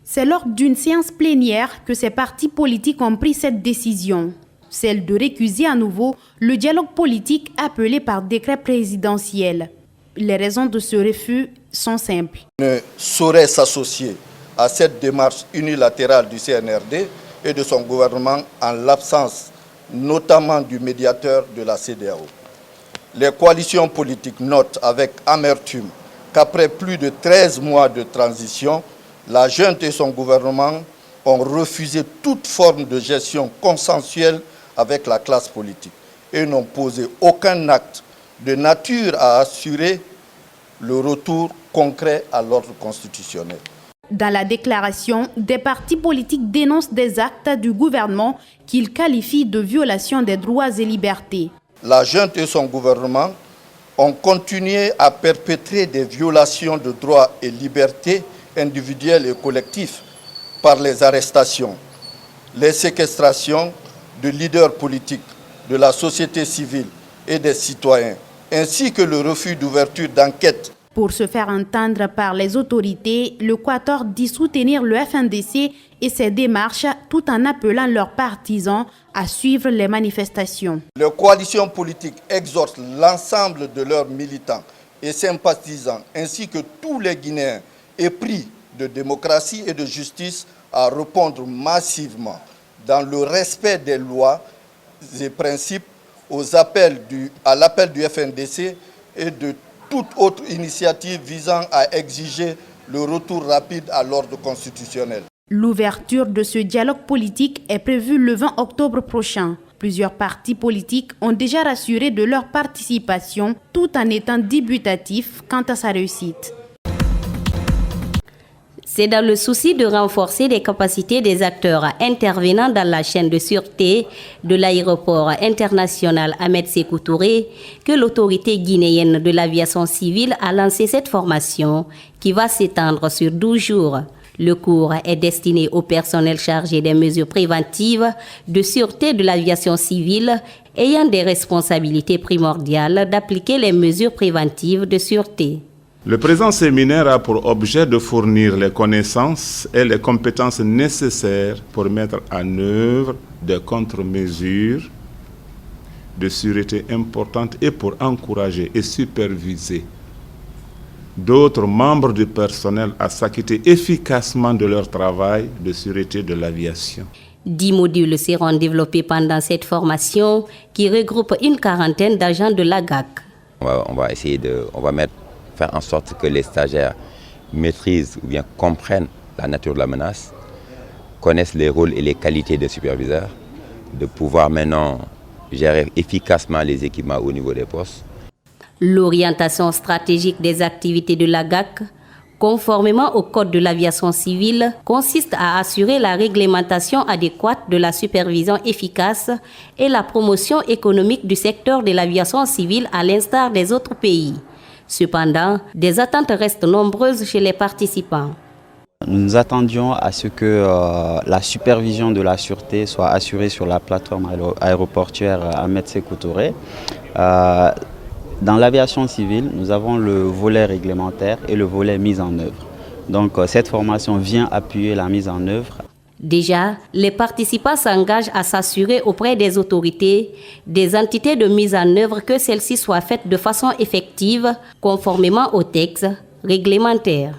C'est lors d'une séance plénière que ces partis politiques ont pris cette décision, celle de récuser à nouveau le dialogue politique appelé par décret présidentiel. Les raisons de ce refus sont simples. Ne saurait s'associer à cette démarche unilatérale du CNRD et de son gouvernement en l'absence notamment du médiateur de la CEDEAO. Les coalitions politiques notent avec amertume qu'après plus de 13 mois de transition, la junte et son gouvernement ont refusé toute forme de gestion consensuelle avec la classe politique et n'ont posé aucun acte de nature à assurer le retour concret à l'ordre constitutionnel. Dans la déclaration, des partis politiques dénoncent des actes du gouvernement qu'ils qualifient de violation des droits et libertés. La junte et son gouvernement ont continué à perpétrer des violations de droits et libertés individuels et collectifs par les arrestations, les séquestrations de leaders politiques, de la société civile et des citoyens, ainsi que le refus d'ouverture d'enquête. Pour se faire entendre par les autorités, le Quator dit soutenir le FNDC et ses démarches tout en appelant leurs partisans à suivre les manifestations. Les coalitions politiques exhortent l'ensemble de leurs militants et sympathisants ainsi que tous les Guinéens épris de démocratie et de justice à répondre massivement dans le respect des lois et principes à l'appel du FNDC et de toute autre initiative visant à exiger le retour rapide à l'ordre constitutionnel. L'ouverture de ce dialogue politique est prévue le 20 octobre prochain. Plusieurs partis politiques ont déjà rassuré de leur participation tout en étant dubitatifs quant à sa réussite. C'est dans le souci de renforcer les capacités des acteurs intervenant dans la chaîne de sûreté de l'aéroport international Ahmed Sékou Touré que l'autorité guinéenne de l'aviation civile a lancé cette formation qui va s'étendre sur 12 jours. Le cours est destiné au personnel chargé des mesures préventives de sûreté de l'aviation civile ayant des responsabilités primordiales d'appliquer les mesures préventives de sûreté. Le présent séminaire a pour objet de fournir les connaissances et les compétences nécessaires pour mettre en œuvre des contre-mesures de sûreté importantes et pour encourager et superviser d'autres membres du personnel à s'acquitter efficacement de leur travail de sûreté de l'aviation. 10 modules seront développés pendant cette formation qui regroupe une quarantaine d'agents de l'AGAC. On va faire en sorte que les stagiaires maîtrisent ou bien comprennent la nature de la menace, connaissent les rôles et les qualités des superviseurs, de pouvoir maintenant gérer efficacement les équipements au niveau des postes. L'orientation stratégique des activités de l'AGAC, conformément au Code de l'aviation civile, consiste à assurer la réglementation adéquate de la supervision efficace et la promotion économique du secteur de l'aviation civile à l'instar des autres pays. Cependant, des attentes restent nombreuses chez les participants. Nous attendions à ce que la supervision de la sûreté soit assurée sur la plateforme aéroportuaire Ahmed Sékou Touré. Dans l'aviation civile, nous avons le volet réglementaire et le volet mise en œuvre. Donc cette formation vient appuyer la mise en œuvre. Déjà, les participants s'engagent à s'assurer auprès des autorités, des entités de mise en œuvre que celles-ci soient faites de façon effective, conformément aux textes réglementaires.